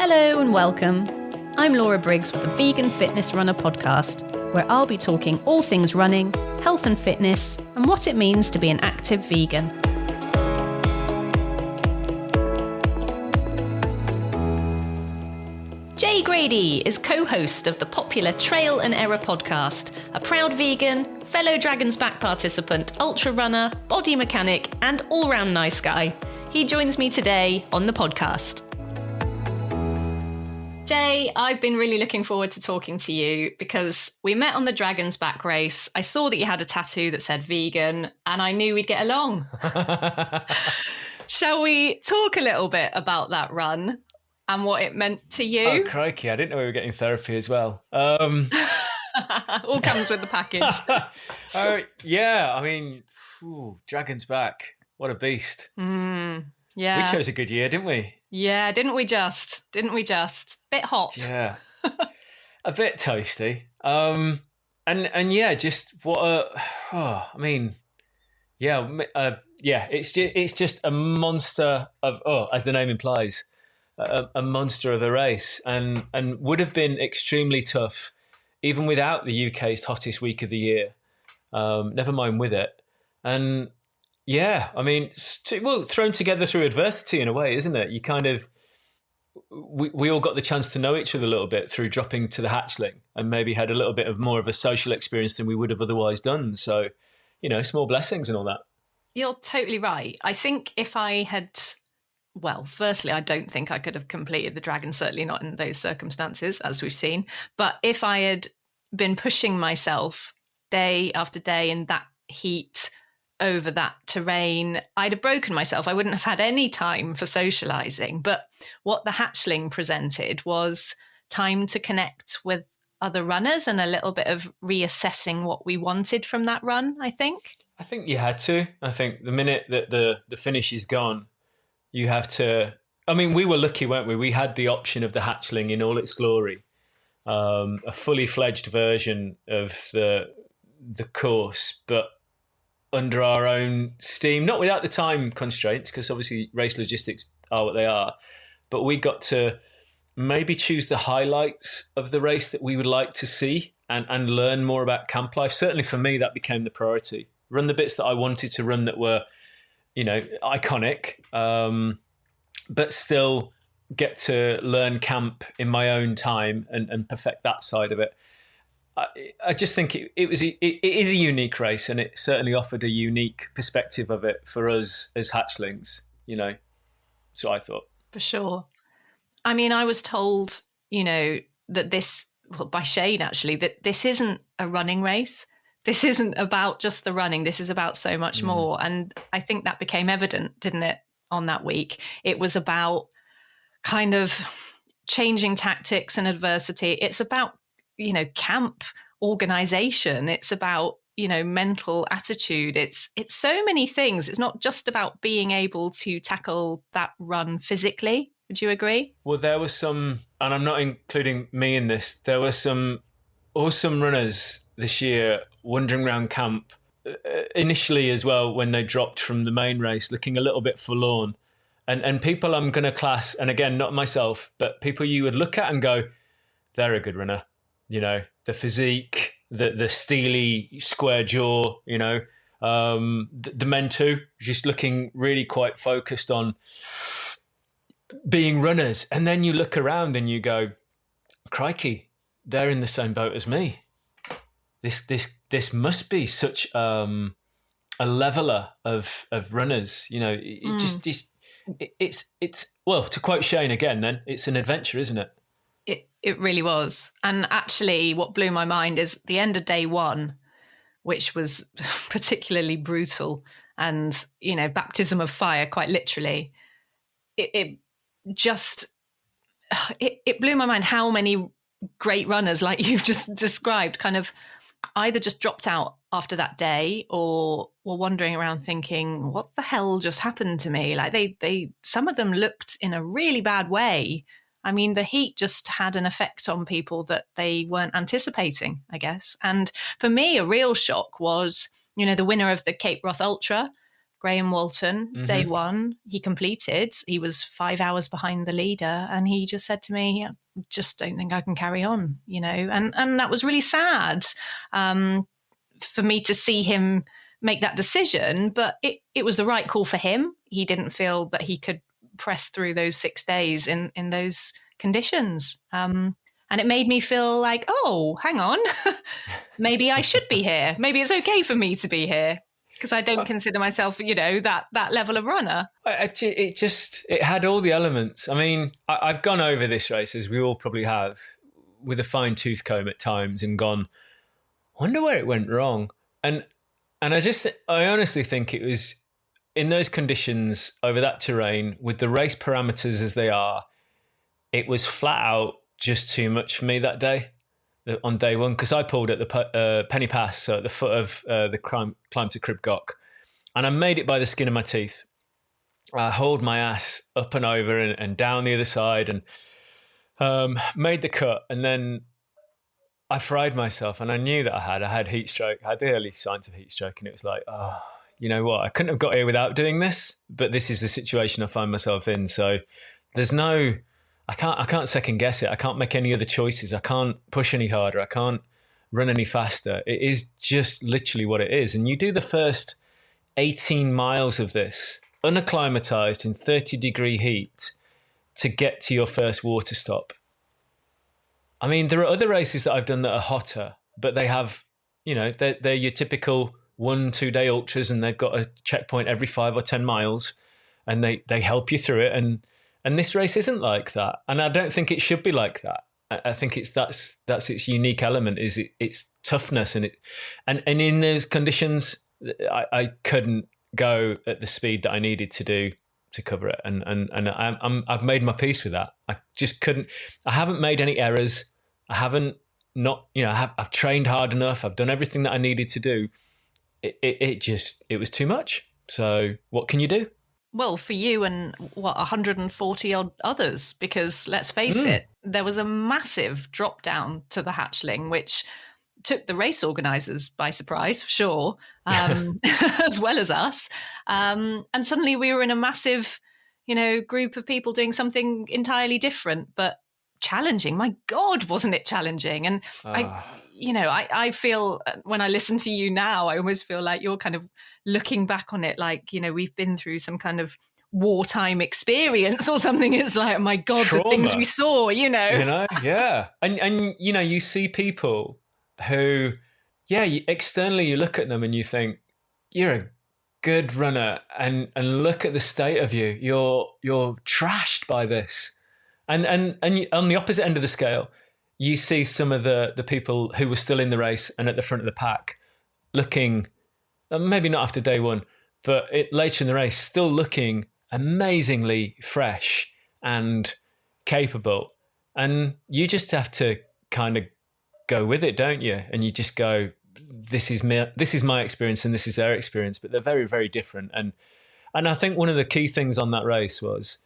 Hello and welcome. I'm Laura Briggs with the Vegan Fitness Runner podcast, where I'll be talking all things running, health and fitness, and what it means to be an active vegan. Jay Grady is co-host of the popular Trail and Error podcast, a proud vegan, fellow Dragon's Back participant, ultra runner, body mechanic, and all-round nice guy. He joins me today on the podcast. Jay, I've been really looking forward to talking to you because we met on the Dragon's Back race. I saw that you had a tattoo that said vegan, and I knew we'd get along. Shall we talk a little bit about that run and what it meant to you? Oh, crikey. I didn't know we were getting therapy as well. All comes with the package. Yeah, I mean, Dragon's Back. What a beast. Yeah. We chose a good year, didn't we? Yeah, didn't we just? Bit hot. Yeah. A bit toasty. And yeah, just what it's just a monster of, as the name implies, a monster of a race, and would have been extremely tough even without the UK's hottest week of the year. Never mind with it. And yeah, I mean, thrown together through adversity in a way, isn't it? You kind of, we all got the chance to know each other a little bit through dropping to the Hatchling, and maybe had a little bit of more of a social experience than we would have otherwise done. So, small blessings and all that. You're totally right. I think if I had, firstly, I don't think I could have completed the Dragon, certainly not in those circumstances, as we've seen. But if I had been pushing myself day after day in that heat, over that terrain, I'd have broken myself. I wouldn't have had any time for socializing. But what the Hatchling presented was time to connect with other runners and a little bit of reassessing what we wanted from that run, I think. I think you had to. I think the minute that the finish is gone, you have to. I mean, we were lucky, weren't we? We had the option of the Hatchling in all its glory, a fully fledged version of the course, but under our own steam, not without the time constraints, because obviously race logistics are what they are, but we got to maybe choose the highlights of the race that we would like to see and learn more about camp life. Certainly for me, that became the priority. Run the bits that I wanted to run that were, iconic, but still get to learn camp in my own time and perfect that side of it. I just think it is a unique race, and it certainly offered a unique perspective of it for us as hatchlings, So I thought. For sure. I mean, I was told, that by Shane actually, that this isn't a running race. This isn't about just the running. This is about so much more. And I think that became evident, didn't it, on that week? It was about kind of changing tactics and adversity. It's about camp organization. It's about, mental attitude. It's so many things. It's not just about being able to tackle that run physically. Would you agree? Well, there was some, and I'm not including me in this, there were some awesome runners this year wandering around camp initially as well when they dropped from the main race, looking a little bit forlorn. And people I'm going to class, and again, not myself, but people you would look at and go, they're a good runner. The physique, the steely square jaw, the men too, just looking really quite focused on being runners. And then you look around and you go, crikey, they're in the same boat as me. This must be such a leveler of runners. It's to quote Shane again, then it's an adventure, isn't it? It really was. And actually what blew my mind is the end of day one, which was particularly brutal and, baptism of fire, quite literally. It blew my mind how many great runners, like you've just described, kind of either just dropped out after that day or were wandering around thinking, what the hell just happened to me? Like they some of them looked in a really bad way. I mean, the heat just had an effect on people that they weren't anticipating, I guess. And for me, a real shock was, the winner of the Cape Wrath Ultra, Graham Walton, day one, he completed. He was 5 hours behind the leader, and he just said to me, I just don't think I can carry on, and that was really sad for me to see him make that decision, but it was the right call for him. He didn't feel that he could press through those 6 days in those conditions. And it made me feel like, oh, hang on, maybe I should be here. Maybe it's okay for me to be here, because I don't consider myself, that level of runner. It had all the elements. I mean, I've gone over this race, as we all probably have, with a fine tooth comb at times and gone, wonder where it went wrong. And I honestly think it was in those conditions over that terrain with the race parameters as they are, it was flat out just too much for me that day on day one, because I pulled at the Penny Pass, so at the foot of the climb to Crib Goch, and I made it by the skin of my teeth. I hauled my ass up and over and down the other side and made the cut, and then I fried myself, and I knew that I had heat stroke. I had the early signs of heat stroke, and it was like, oh, you know what? I couldn't have got here without doing this, but this is the situation I find myself in. So I can't second guess it. I can't make any other choices. I can't push any harder. I can't run any faster. It is just literally what it is. And you do the first 18 miles of this, unacclimatized in 30-degree heat, to get to your first water stop. I mean, there are other races that I've done that are hotter, but they have, they're your typical 1-2 day ultras, and they've got a checkpoint every 5 or 10 miles, and they help you through it. And this race isn't like that. And I don't think it should be like that. I think that's its unique element, is its toughness. And in those conditions, I couldn't go at the speed that I needed to do to cover it. And I've made my peace with that. I just couldn't. I haven't made any errors. I've trained hard enough. I've done everything that I needed to do. It was too much. So what can you do? Well, for you and 140 odd others, because let's face it, there was a massive drop down to the Hatchling, which took the race organisers by surprise, for sure, as well as us. And suddenly we were in a massive, group of people doing something entirely different, but challenging. My God, wasn't it challenging? And I feel, when I listen to you now, I almost feel like you're kind of looking back on it like, we've been through some kind of wartime experience or something. It's like, oh my God, trauma. The things we saw, yeah. And you see people who, externally you look at them and you think, you're a good runner, and look at the state of you. You're trashed by this. And on the opposite end of the scale, you see some of the people who were still in the race and at the front of the pack looking, maybe not after day one, but later in the race, still looking amazingly fresh and capable. And you just have to kind of go with it, don't you? And you just go, this is my experience and this is their experience, but they're very, very different. And I think one of the key things on that race was,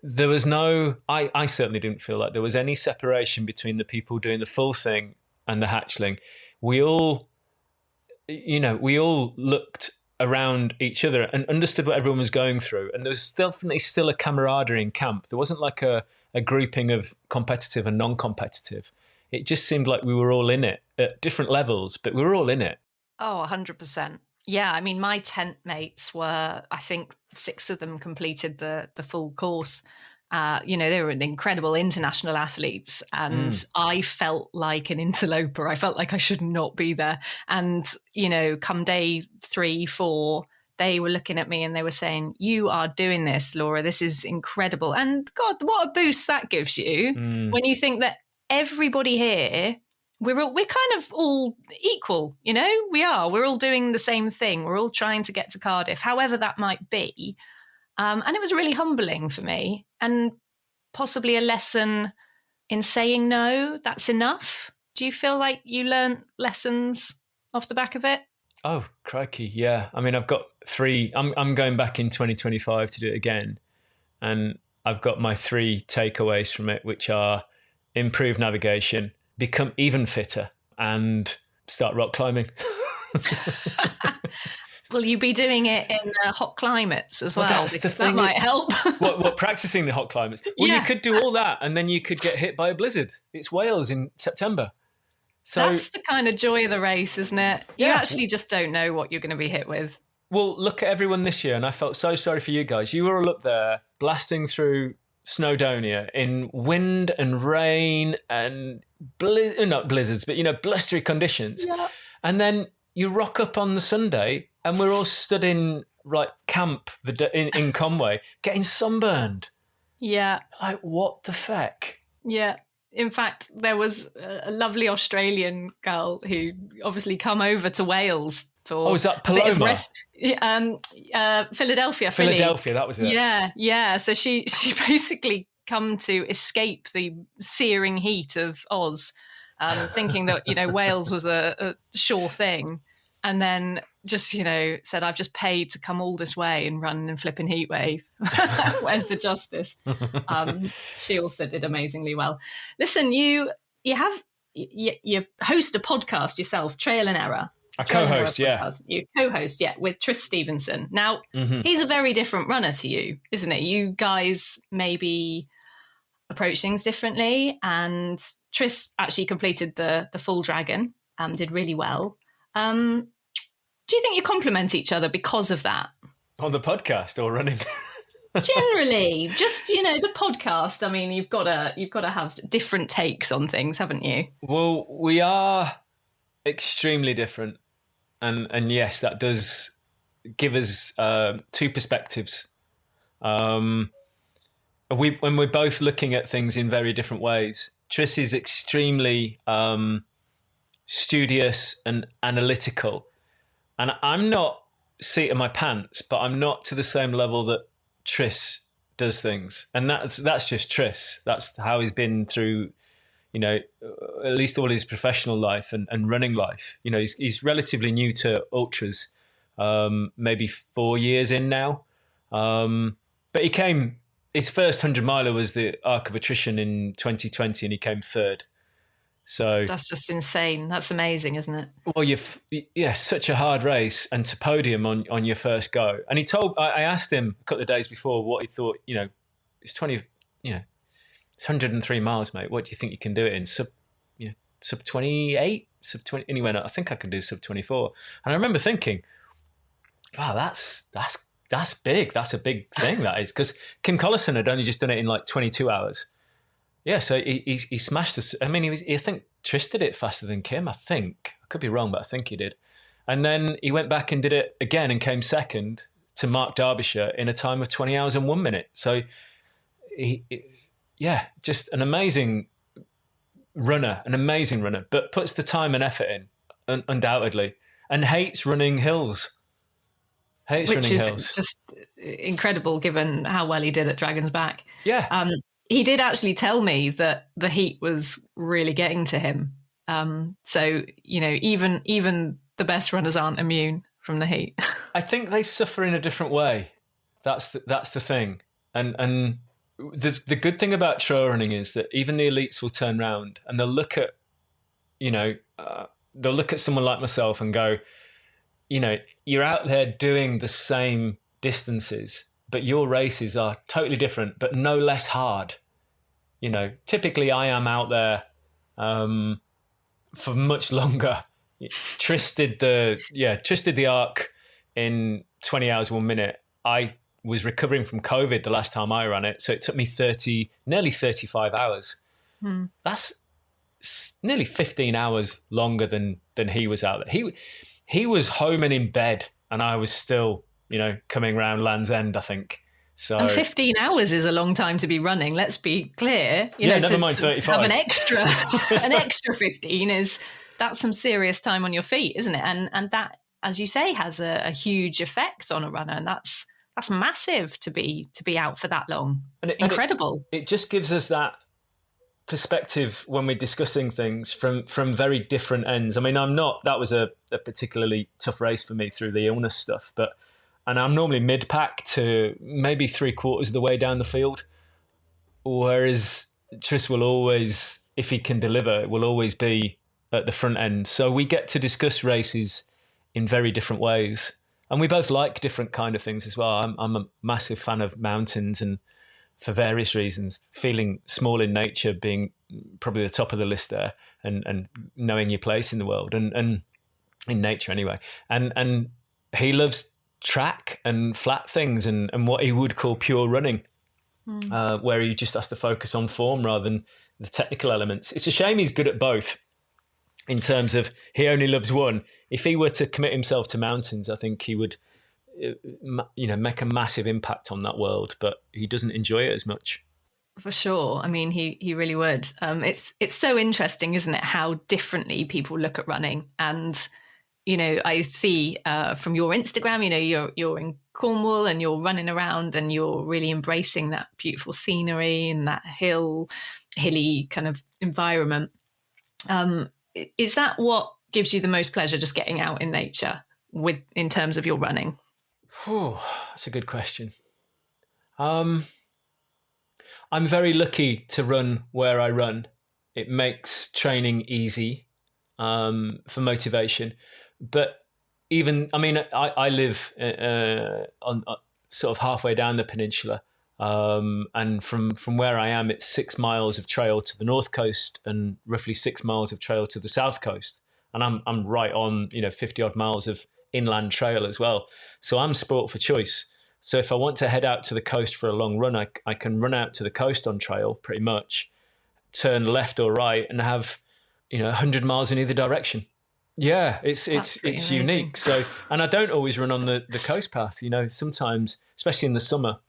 there was I certainly didn't feel like there was any separation between the people doing the full thing and the Hatchling. We all looked around each other and understood what everyone was going through. And there was definitely still a camaraderie in camp. There wasn't like a grouping of competitive and non-competitive. It just seemed like we were all in it at different levels, but we were all in it. Oh, 100%. Yeah, I mean, my tent mates were, I think 6 of them completed the full course. They were incredible international athletes, and I felt like an interloper. I felt like I should not be there. And, come day 3, 4, they were looking at me and they were saying, you are doing this, Laura. This is incredible. And God, what a boost that gives you when you think that everybody here, we're kind of all equal, we are. We're all doing the same thing. We're all trying to get to Cardiff, however that might be. And it was really humbling for me, and possibly a lesson in saying no, that's enough. Do you feel like you learned lessons off the back of it? Oh, crikey, yeah. I mean, I've got 3. I'm going back in 2025 to do it again. And I've got my 3 takeaways from it, which are improve navigation, become even fitter, and start rock climbing. Will you be doing it in hot climates as well? That's the Because thing. that might help. What practicing the hot climates? Well, you could do all that, and then you could get hit by a blizzard. It's Wales in September. So that's the kind of joy of the race, isn't it? You actually just don't know what you're going to be hit with. Well, look at everyone this year, and I felt so sorry for you guys. You were all up there blasting through Snowdonia in wind and rain and not blizzards, but blustery conditions. Yeah. And then you rock up on the Sunday, and we're all stood in camp in Conway, getting sunburned. Yeah. Like, what the feck? Yeah. In fact, there was a lovely Australian girl who obviously come over to Wales for is that Paloma? Philadelphia, that was it. Yeah. So she basically come to escape the searing heat of Oz, thinking that Wales was a sure thing, and then just said, I've just paid to come all this way and run and flipping heatwave. Where's the justice? She also did amazingly well. Listen, you host a podcast yourself, Trail and Error. I co-host, yeah. You co-host, with Tris Stephenson. Now, he's a very different runner to you, isn't he? You guys maybe approach things differently, and Tris actually completed the full dragon, did really well. Do you think you complement each other because of that? On the podcast or running? Generally, just the podcast. I mean, you've got to have different takes on things, haven't you? Well, we are extremely different, and yes, that does give us two perspectives. When we're both looking at things in very different ways. Tris is extremely studious and analytical. And I'm not seat of my pants, but I'm not to the same level that Tris does things. And that's just Tris. That's how he's been through, at least all his professional life and running life. He's relatively new to ultras, maybe 4 years in now. But his first 100 miler was the Arc of Attrition in 2020, and he came third. So that's just insane. That's amazing, isn't it? Well, such a hard race, and to podium on your first go. And I asked him a couple of days before what he thought. It's 20. It's 103 miles, mate. What do you think you can do it in? Sub 28, sub 20. And he went, I think I can do sub 24. And I remember thinking, wow, that's big. That's a big thing. That is, because Kim Collison had only just done it in like 22 hours. Yeah, so he smashed this. I mean, I think Tris did it faster than Kim. I think I could be wrong, but I think he did. And then he went back and did it again and came second to Mark Derbyshire in a time of 20 hours and 1 minute. So, just an amazing runner, but puts the time and effort in, undoubtedly, and hates running hills. Which is just incredible given how well he did at Dragon's Back. Yeah. He did actually tell me that the heat was really getting to him. So, even the best runners aren't immune from the heat. I think they suffer in a different way. That's the thing. And the good thing about trail running is that even the elites will turn around and they'll look at, someone like myself and go, you're out there doing the same distances, but your races are totally different, but no less hard. Typically I am out there for much longer. Tris did the Arc in 20 hours, 1 minute. I was recovering from COVID the last time I ran it, so it took me nearly 35 hours. That's nearly 15 hours longer than he was out there. He was home and in bed, and I was still, coming around Land's End, I think. So, and 15 hours is a long time to be running. Let's be clear. Never mind 35. Have an extra 15 that's some serious time on your feet, isn't it? And that, as you say, has a huge effect on a runner, and that's massive to be out for that long. Incredible. It just gives us that perspective when we're discussing things from very different ends. I mean, that was a particularly tough race for me through the illness stuff, and I'm normally mid-pack to maybe 3/4 of the way down the field, whereas Tris will always, if he can deliver, will always be at the front end. So we get to discuss races in very different ways. And we both like different kind of things as well. I'm a massive fan of mountains, and for various reasons, feeling small in nature being probably the top of the list there, and knowing your place in the world and in nature anyway. And he loves track and flat things and what he would call pure running, where he just has to focus on form rather than the technical elements. It's a shame he's good at both in terms of he only loves one. If he were to commit himself to mountains, I think he would, make a massive impact on that world, but he doesn't enjoy it as much. For sure. I mean, he really would. It's so interesting, isn't it, how differently people look at running. And, I see from your Instagram, you're in Cornwall and you're running around and you're really embracing that beautiful scenery and that hilly kind of environment. Is that what gives you the most pleasure, just getting out in nature in terms of your running? Oh, that's a good question. I'm very lucky to run where I run. It makes training easy for motivation. But I live on sort of halfway down the peninsula. And from where I am, it's 6 miles of trail to the north coast and roughly 6 miles of trail to the south coast. And I'm right on, 50 odd miles of inland trail as well. So I'm sport for choice. So if I want to head out to the coast for a long run, I can run out to the coast on trail pretty much, turn left or right and have, 100 miles in either direction. Yeah, it's unique. So, and I don't always run on the coast path. Sometimes, especially in the summer,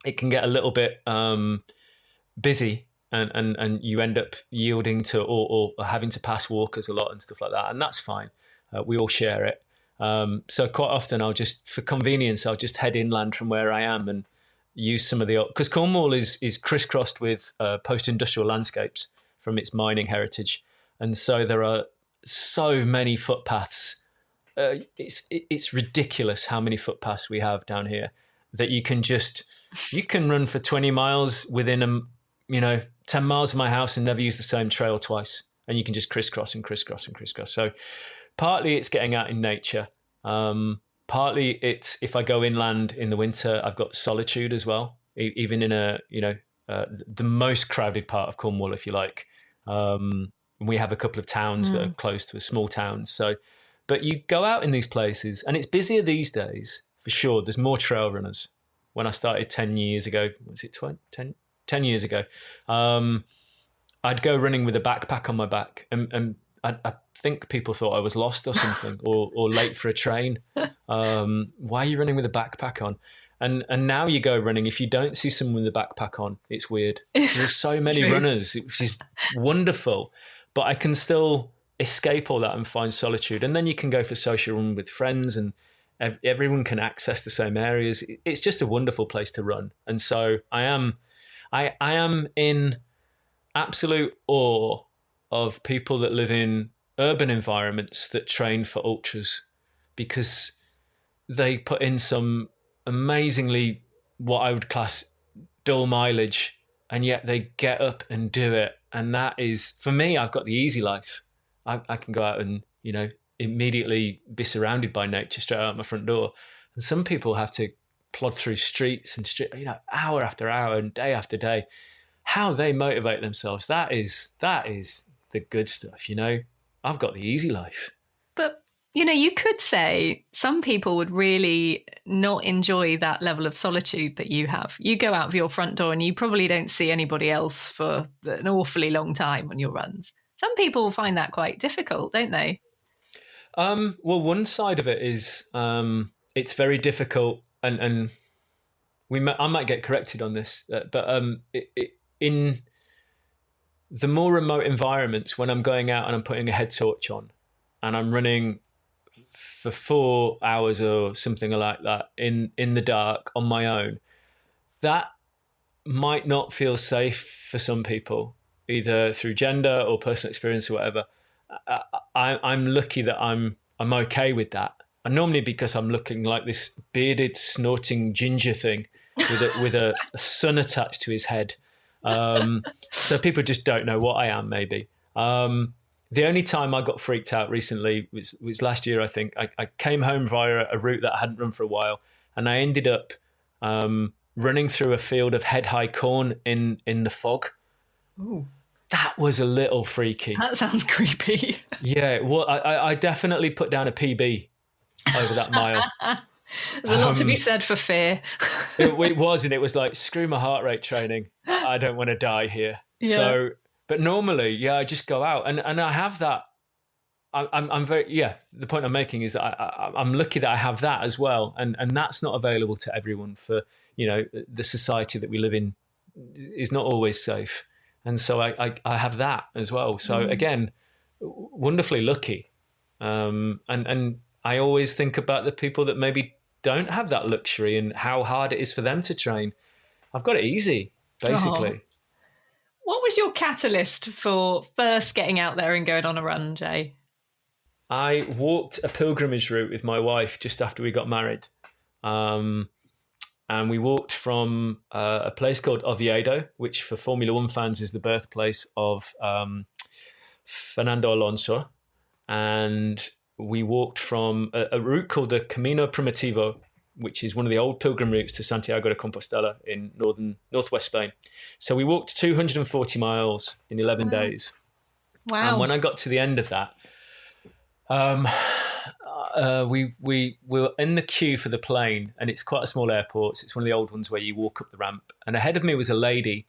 it can get a little bit busy, and you end up yielding to or having to pass walkers a lot and stuff like that, and that's fine. We all share it. So quite often, for convenience, I'll just head inland from where I am and use some of because Cornwall is crisscrossed with post-industrial landscapes from its mining heritage, and so there are so many footpaths. It's ridiculous how many footpaths we have down here that you can run for 20 miles within 10 miles of my house and never use the same trail twice, and you can just crisscross and crisscross and crisscross. So partly it's getting out in nature. Partly it's if I go inland in the winter, I've got solitude as well, even in the most crowded part of Cornwall, if you like. We have a couple of towns that are close to a small town. So, but you go out in these places and it's busier these days for sure. There's more trail runners. When I started 10 years ago, was it 10 years ago? I'd go running with a backpack on my back, and I think people thought I was lost or something, or late for a train. Why are you running with a backpack on? And now you go running, if you don't see someone with a backpack on, it's weird. There's so many runners, which is wonderful, but I can still escape all that and find solitude. And then you can go for social run with friends, and everyone can access the same areas. It's just a wonderful place to run. And so I am in absolute awe of people that live in urban environments that train for ultras, because they put in some amazingly, what I would class, dull mileage, and yet they get up and do it. And that is, for me, I've got the easy life. I can go out and, immediately be surrounded by nature straight out my front door. And some people have to plod through streets and hour after hour and day after day. How they motivate themselves, that is the good stuff. I've got the easy life. But you could say some people would really not enjoy that level of solitude that you have. You go out of your front door and you probably don't see anybody else for an awfully long time on your runs. Some people find that quite difficult, don't they? Well, one side of it is it's very difficult, and I might get corrected on this, but in the more remote environments, when I'm going out and I'm putting a head torch on and I'm running for 4 hours or something like that in the dark on my own, that might not feel safe for some people, either through gender or personal experience or whatever. I'm lucky that I'm okay with that. And normally because I'm looking like this bearded, snorting ginger thing with a sun attached to his head. So people just don't know what I am, maybe. The only time I got freaked out recently was last year, I think. I came home via a route that I hadn't run for a while, and I ended up running through a field of head-high corn in the fog. Ooh, That was a little freaky. that sounds creepy. Yeah, well, I definitely put down a PB over that mile. There's a lot to be said for fear. It was, and it was like, screw my heart rate training. I don't want to die here. Yeah. So, but normally, yeah, I just go out, and I have that. I'm very, yeah. The point I'm making is that I'm lucky that I have that as well, and that's not available to everyone. For the society that we live in is not always safe, and so I have that as well. So again, wonderfully lucky, and I always think about the people that maybe don't have that luxury and how hard it is for them to train. I've got it easy, basically. Oh. What was your catalyst for first getting out there and going on a run, Jay? I walked a pilgrimage route with my wife just after we got married. And we walked from a place called Oviedo, which for Formula One fans is the birthplace of Fernando Alonso. And we walked from a route called the Camino Primitivo, which is one of the old pilgrim routes to Santiago de Compostela in northwest Spain. So we walked 240 miles in 11 days. Wow. And when I got to the end of that, we were in the queue for the plane, and it's quite a small airport. It's one of the old ones where you walk up the ramp. And ahead of me was a lady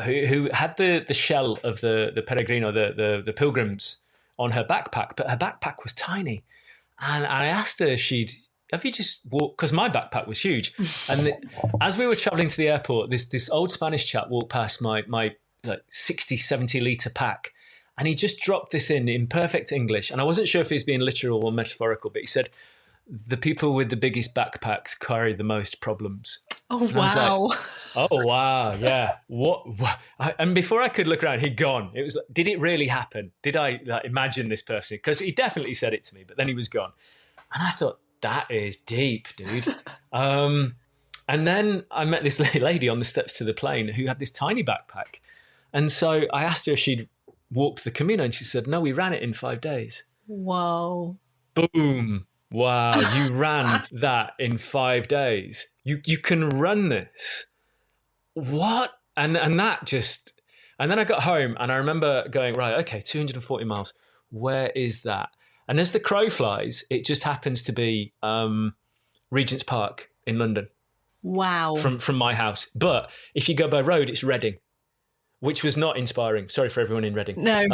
who had the shell of the peregrino, the pilgrims, on her backpack, but her backpack was tiny. And I asked her, have you just walked? Because my backpack was huge. And as we were traveling to the airport, this old Spanish chap walked past my like 60, 70 litre pack. And he just dropped this in perfect English. And I wasn't sure if he was being literal or metaphorical, but he said, the people with the biggest backpacks carry the most problems. Oh, and I wow. was like, oh, wow. Yeah. What? And before I could look around, he'd gone. It was like, did it really happen? Did I imagine this person? Because he definitely said it to me, but then he was gone. And I thought, that is deep, dude. And then I met this lady on the steps to the plane who had this tiny backpack. And so I asked her if she'd walked the Camino, and she said, no, we ran it in 5 days. Whoa. Boom. Wow, you ran that in 5 days. You can run this. What? And that just... And then I got home, and I remember going, right, okay, 240 miles. Where is that? And as the crow flies, it just happens to be Regent's Park in London. Wow. From my house. But if you go by road, it's Reading, which was not inspiring. Sorry for everyone in Reading. No.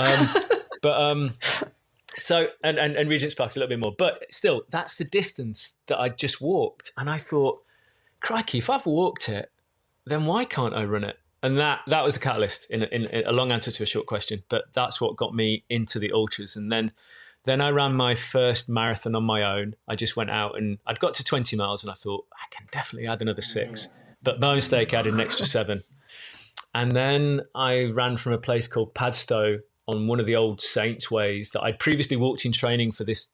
So, and Regent's Park's a little bit more. But still, that's the distance that I just walked. And I thought, crikey, if I've walked it, then why can't I run it? And that was the catalyst in a long answer to a short question. But that's what got me into the ultras. And then I ran my first marathon on my own. I just went out, and I'd got to 20 miles, and I thought, I can definitely add another 6. But by mistake, I added an extra 7. And then I ran from a place called Padstow on one of the old Saints ways that I'd previously walked in training for this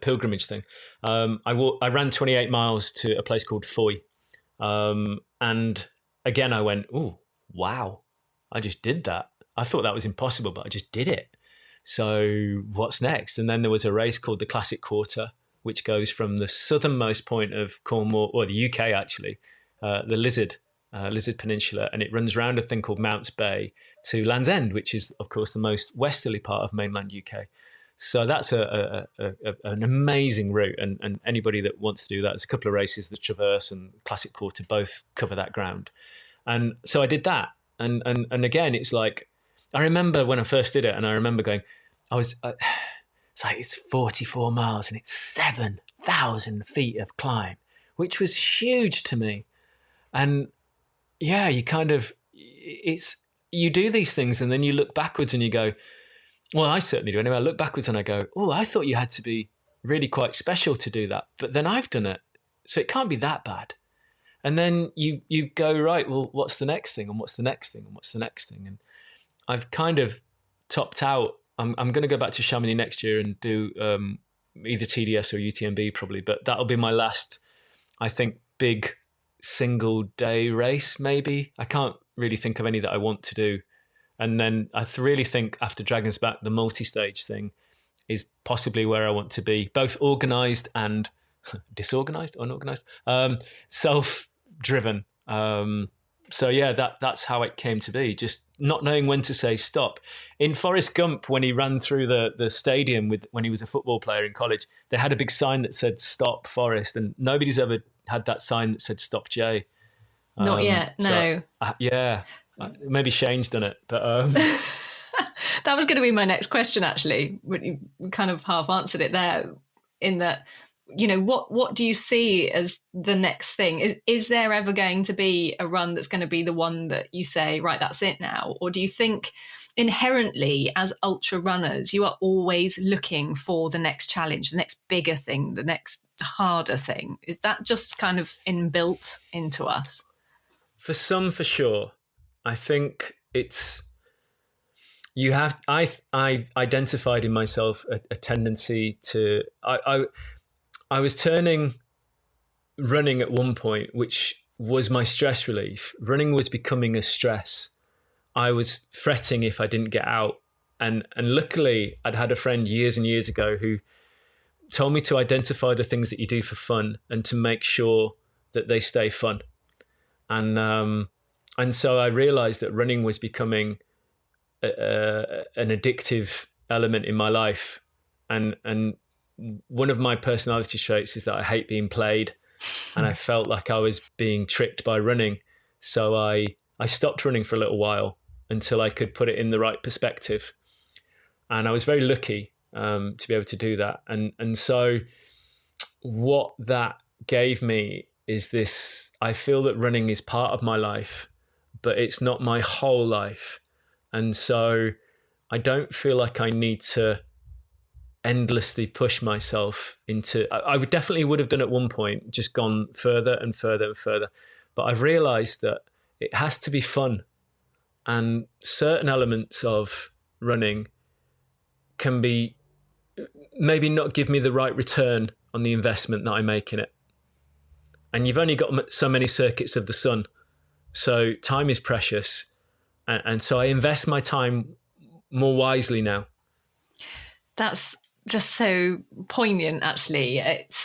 pilgrimage thing. I ran 28 miles to a place called Foy. And again, I went, oh, wow, I just did that. I thought that was impossible, but I just did it. So what's next? And then there was a race called the Classic Quarter, which goes from the southernmost point of Cornwall, or the UK actually, the Lizard Peninsula, and it runs around a thing called Mounts Bay to Land's End, which is, of course, the most westerly part of mainland UK. So that's an amazing route, and anybody that wants to do that, there's a couple of races, the Traverse and Classic Quarter, both cover that ground. And so I did that, and again, it's like, I remember when I first did it, and I remember going, it's 44 miles, and it's 7,000 feet of climb, which was huge to me. And yeah, you do these things, and then you look backwards and you go, well, I certainly do. Anyway, I look backwards and I go, oh, I thought you had to be really quite special to do that. But then I've done it, so it can't be that bad. And then you go, right, well, what's the next thing? And what's the next thing? And what's the next thing? And I've kind of topped out. I'm going to go back to Chamonix next year and do either TDS or UTMB probably. But that'll be my last, I think, big single day race maybe. I can't really think of any that I want to do And then I really think after Dragon's Back, the multi-stage thing is possibly where I want to be, both organized and disorganized, unorganized, self-driven. So yeah, that's how it came to be. Just not knowing when to say stop. In Forrest Gump, when he ran through the stadium when he was a football player in college, they had a big sign that said "Stop Forrest," and nobody's ever had that sign that said "Stop Jay." Not yet, no. So, yeah, maybe Shane's done it, but that was going to be my next question, actually. You kind of half answered it there, in that, what do you see as the next thing? Is there ever going to be a run that's going to be the one that you say, right, that's it now? Or do you think inherently as ultra runners, you are always looking for the next challenge, the next bigger thing, the next harder thing? Is that just kind of inbuilt into us? For some, for sure. I think it's, I identified in myself a tendency to, I was turning running at one point, which was my stress relief. Running was becoming a stress. I was fretting if I didn't get out. And luckily I'd had a friend years and years ago who told me to identify the things that you do for fun and to make sure that they stay fun. And so I realized that running was becoming an addictive element in my life. And one of my personality traits is that I hate being played, and I felt like I was being tricked by running. So I stopped running for a little while until I could put it in the right perspective. And I was very lucky to be able to do that. And so what that gave me is this, I feel that running is part of my life, but it's not my whole life. And so I don't feel like I need to endlessly push myself into, I definitely would have done at one point, just gone further and further and further. But I've realized that it has to be fun. And certain elements of running can be maybe not give me the right return on the investment that I make in it. And you've only got so many circuits of the sun. So time is precious. And so I invest my time more wisely now. That's just so poignant, actually. It's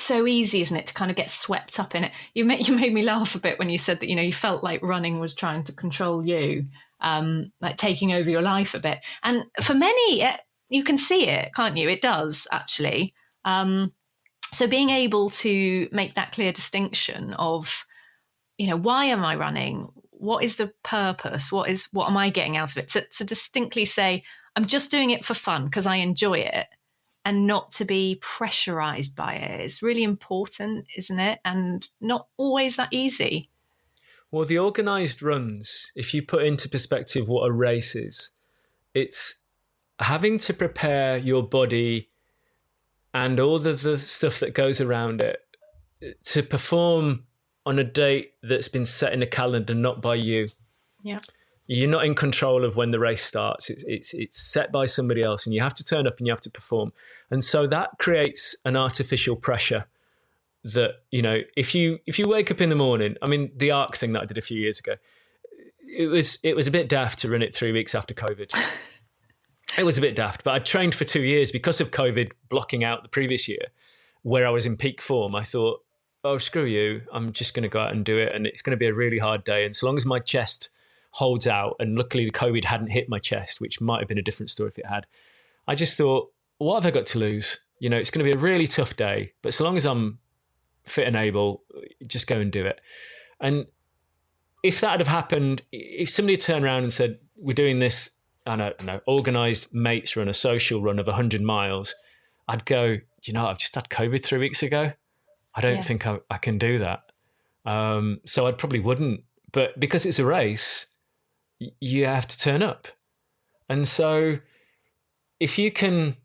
so easy, isn't it, to kind of get swept up in it. You made me laugh a bit when you said that, you felt like running was trying to control you, like taking over your life a bit. And for many, you can see it, can't you? It does, actually. So being able to make that clear distinction of, why am I running? What is the purpose? What am I getting out of it? To distinctly say, I'm just doing it for fun because I enjoy it, and not to be pressurized by it. It's really important, isn't it? And not always that easy. Well, the organized runs, if you put into perspective what a race is, it's having to prepare your body and all of the stuff that goes around it to perform on a date that's been set in a calendar, not by you. Yeah. You're not in control of when the race starts. It's set by somebody else, and you have to turn up and you have to perform. And so that creates an artificial pressure that, if you wake up in the morning, I mean, the Arc thing that I did a few years ago, it was a bit daft to run it 3 weeks after COVID. It was a bit daft, but I trained for 2 years because of COVID blocking out the previous year where I was in peak form. I thought, oh, screw you. I'm just going to go out and do it. And it's going to be a really hard day. And so long as my chest holds out, and luckily the COVID hadn't hit my chest, which might have been a different story if it had, I just thought, what have I got to lose? It's going to be a really tough day, but so long as I'm fit and able, just go and do it. And if that had happened, if somebody had turned around and said, we're doing this, I don't know, organised mates run, a social run of 100 miles, I'd go, I've just had COVID 3 weeks ago. I don't think I can do that. So I probably wouldn't. But because it's a race, you have to turn up. And so if you can,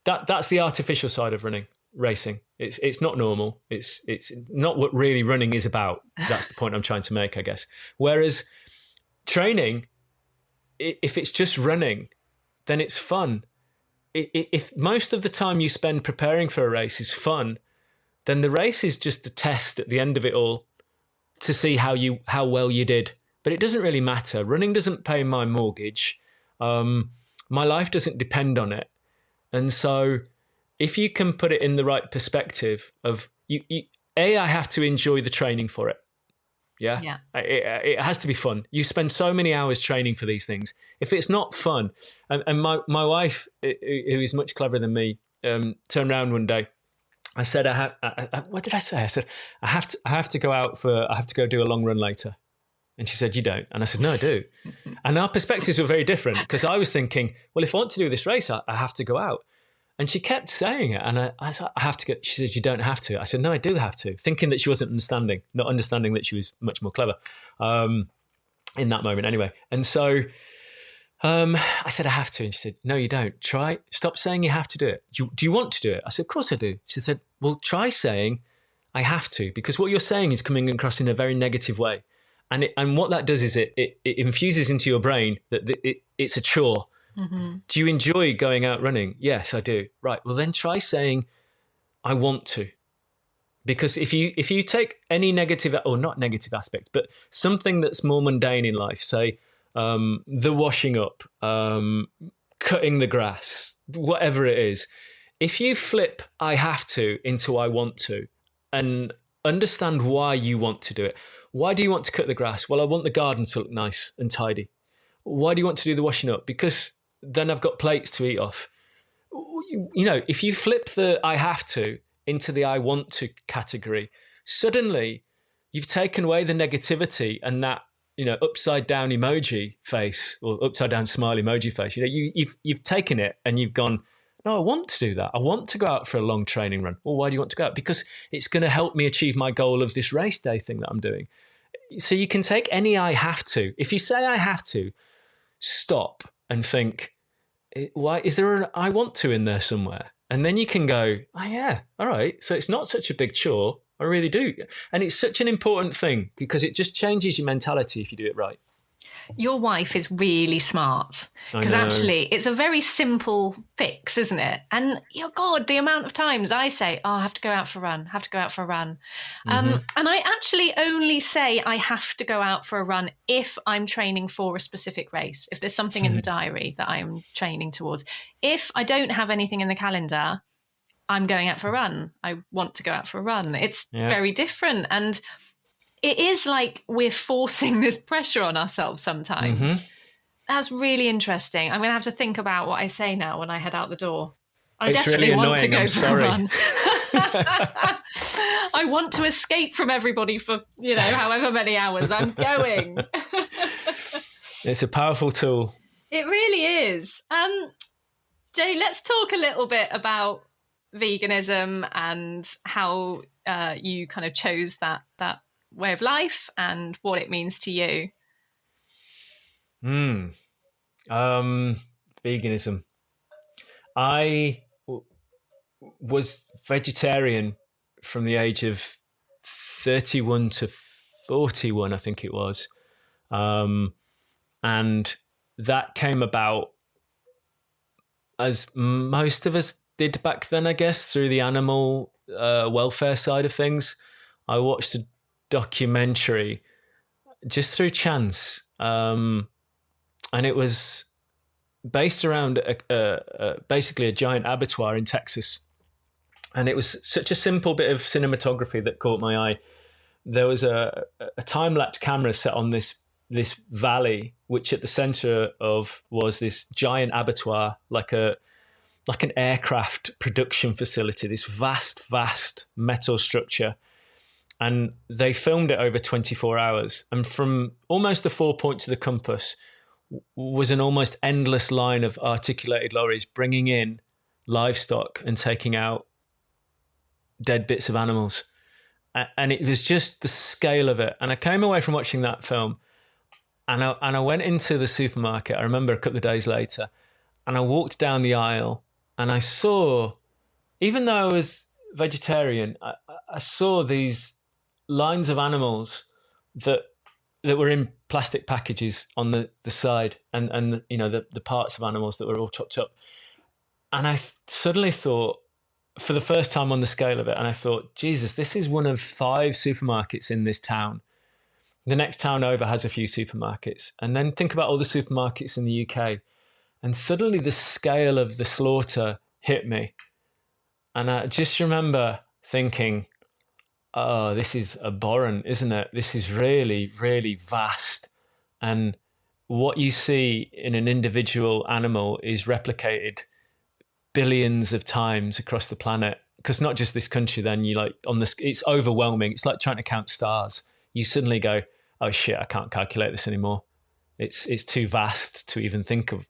that's the artificial side of racing. It's not normal. It's not what really running is about. That's the point I'm trying to make, I guess. Whereas training, if it's just running, then it's fun. If most of the time you spend preparing for a race is fun, then the race is just a test at the end of it all to see how well you did. but it doesn't really matter. Running doesn't pay my mortgage. My life doesn't depend on it. And so if you can put it in the right perspective of I have to enjoy the training for it. Yeah. It has to be fun. You spend so many hours training for these things. If it's not fun, and my wife, who is much cleverer than me, turned around one day. I said, what did I say? I said, I have to go do a long run later. And she said, you don't. And I said, no, I do. And our perspectives were very different, because I was thinking, well, if I want to do this race, I have to go out. And she kept saying it. And I said, I have to go. She said, you don't have to. I said, no, I do have to. Thinking that she wasn't not understanding that she was much more clever in that moment anyway. And so I said, I have to. And she said, no, you don't. Stop saying you have to do it. Do you want to do it? I said, of course I do. She said, well, try saying I have to, because what you're saying is coming across in a very negative way. And what that does is it infuses into your brain that it's a chore. Mm-hmm. Do you enjoy going out running? Yes, I do. Right. Well, then try saying, I want to. Because if you take any negative, or not negative aspect, but something that's more mundane in life, say the washing up, cutting the grass, whatever it is, if you flip I have to into I want to, and understand why you want to do it. Why do you want to cut the grass? Well, I want the garden to look nice and tidy. Why do you want to do the washing up? Because then I've got plates to eat off. You know, if you flip the I have to into the I want to category, suddenly you've taken away the negativity and that, you know, upside down emoji face, or upside down smile emoji face. You know, you've taken it and you've gone, no, I want to do that. I want to go out for a long training run. Well, why do you want to go out? Because it's going to help me achieve my goal of this race day thing that I'm doing. So you can take any I have to. If you say I have to, stop and think, why is there an I want to in there somewhere? And then you can go, oh yeah, all right. So it's not such a big chore. I really do. And it's such an important thing, because it just changes your mentality if you do it right. Your wife is really smart, because actually it's a very simple fix, isn't it? And God, the amount of times I say, oh, I have to go out for a run, And I actually only say I have to go out for a run if I'm training for a specific race, if there's something in the diary that I'm training towards. If I don't have anything in the calendar, I'm going out for a run. I want to go out for a run. It's very different. And it is like we're forcing this pressure on ourselves sometimes. Mm-hmm. That's really interesting. I'm going to have to think about what I say now when I head out the door. I definitely want to go for a run. I want to escape from everybody for, however many hours. I'm going. It's a powerful tool. It really is. Jay, let's talk a little bit about veganism and how you kind of chose that way of life and what it means to you. Veganism. I was vegetarian from the age of 31 to 41, I think it was. And that came about, as most of us did back then, I guess, through the animal welfare side of things. I watched a documentary just through chance, and it was based around basically a giant abattoir in Texas. And it was such a simple bit of cinematography that caught my eye. There was a time-lapse camera set on this valley, which at the center of was this giant abattoir, like an aircraft production facility, this vast metal structure. And they filmed it over 24 hours. And from almost the 4 points of the compass was an almost endless line of articulated lorries bringing in livestock and taking out dead bits of animals. And it was just the scale of it. And I came away from watching that film and I went into the supermarket. I remember a couple of days later, and I walked down the aisle and I saw, even though I was vegetarian, I saw these lines of animals that were in plastic packages on the side, and the parts of animals that were all chopped up. And I suddenly thought, for the first time on the scale of it, and I thought, Jesus, this is one of 5 supermarkets in this town the next town over has a few supermarkets. And then think about all the supermarkets in the UK. And suddenly the scale of the slaughter hit me. And I just remember thinking, oh, this is abhorrent, isn't it? This is really, really vast. And what you see in an individual animal is replicated billions of times across the planet. Because not just this country, then you like on this, it's overwhelming. It's like trying to count stars. You suddenly go, oh shit, I can't calculate this anymore. It's too vast to even think of.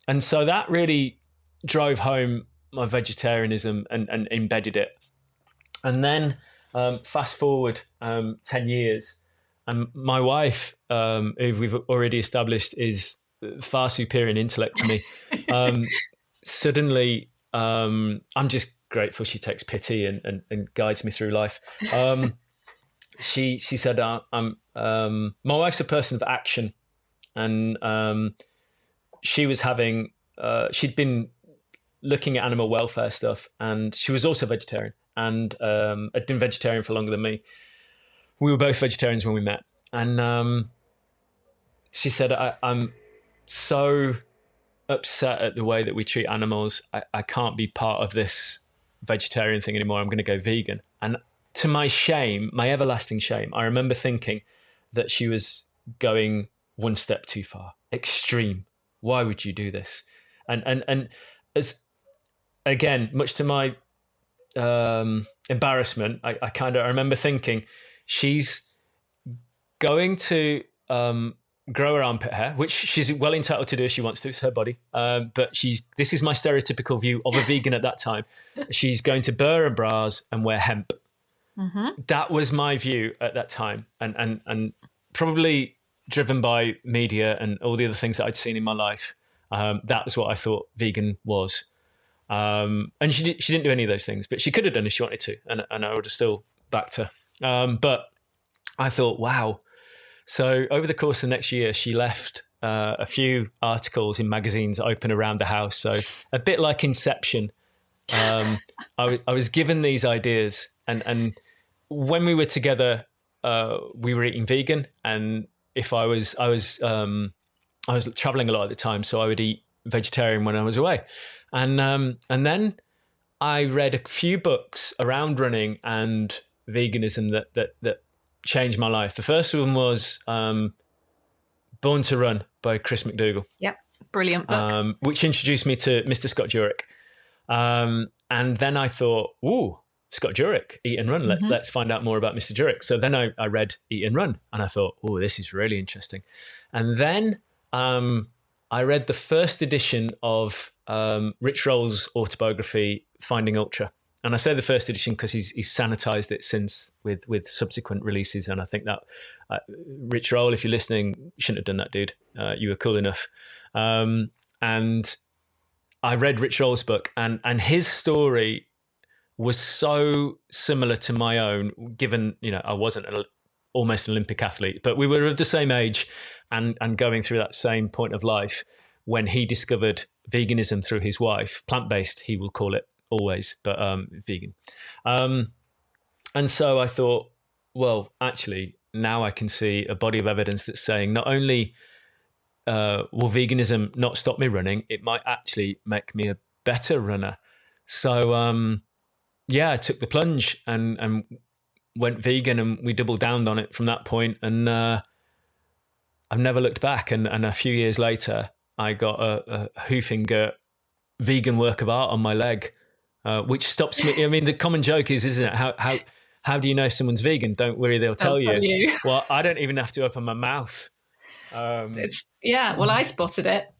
And so that really drove home my vegetarianism and embedded it. And then fast forward 10 years, and my wife, who we've already established is far superior in intellect to me, suddenly I'm just grateful she takes pity and guides me through life. She said, my wife's a person of action, and she was having, she'd been looking at animal welfare stuff, and she was also vegetarian and had been vegetarian for longer than me. We were both vegetarians when we met. And she said, I'm so upset at the way that we treat animals. I can't be part of this vegetarian thing anymore. I'm going to go vegan. And to my shame, my everlasting shame, I remember thinking that she was going one step too far. Extreme. Why would you do this? And as, again, much to my embarrassment, I remember thinking she's going to grow her armpit hair, which she's well entitled to do if she wants to. It's her body. But this is my stereotypical view of a vegan at that time. She's going to burr her bras and wear hemp. Mm-hmm. That was my view at that time, and probably driven by media and all the other things that I'd seen in my life. That was what I thought vegan was. And she didn't do any of those things, but she could have done if she wanted to, and I would have still backed her. But I thought, wow. So over the course of the next year, she left a few articles in magazines open around the house. So a bit like Inception. I was given these ideas, and when we were together, we were eating vegan. And if I was traveling a lot at the time, so I would eat vegetarian when I was away. And then I read a few books around running and veganism that changed my life. The first one was Born to Run by Chris McDougall. Yep, brilliant book. Which introduced me to Mr. Scott Jurek. And then I thought, ooh, Scott Jurek, Eat and Run. Let's find out more about Mr. Jurek. So then I read Eat and Run, and I thought, oh, this is really interesting. And then I read the first edition of Rich Roll's autobiography, Finding Ultra. And I say the first edition because he's sanitized it since with subsequent releases. And I think that Rich Roll, if you're listening, you shouldn't have done that, dude. You were cool enough. And I read Rich Roll's book, and his story was so similar to my own, given, I wasn't almost an Olympic athlete, but we were of the same age and going through that same point of life when he discovered veganism through his wife, plant-based, he will call it always, but vegan. And so I thought, well, actually, now I can see a body of evidence that's saying not only will veganism not stop me running, it might actually make me a better runner. So, I took the plunge and went vegan, and we doubled down on it from that point. And I've never looked back. And a few years later, I got a hoofing girt vegan work of art on my leg, which stops me. I mean, the common joke is, isn't it? How do you know someone's vegan? Don't worry, they'll tell you. Well, I don't even have to open my mouth. Well, I spotted it.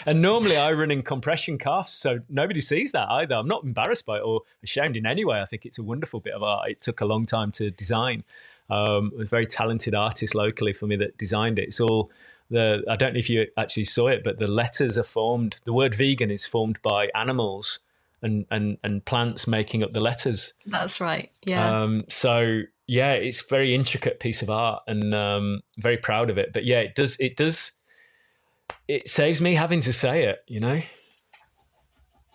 And normally I run in compression cuffs, so nobody sees that either. I'm not embarrassed by it or ashamed in any way. I think it's a wonderful bit of art. It took a long time to design. A very talented artist locally for me that designed it. It's all I don't know if you actually saw it, but the letters are formed. The word vegan is formed by animals and plants making up the letters. That's right. Yeah. It's a very intricate piece of art, and very proud of it. But yeah, it saves me having to say it,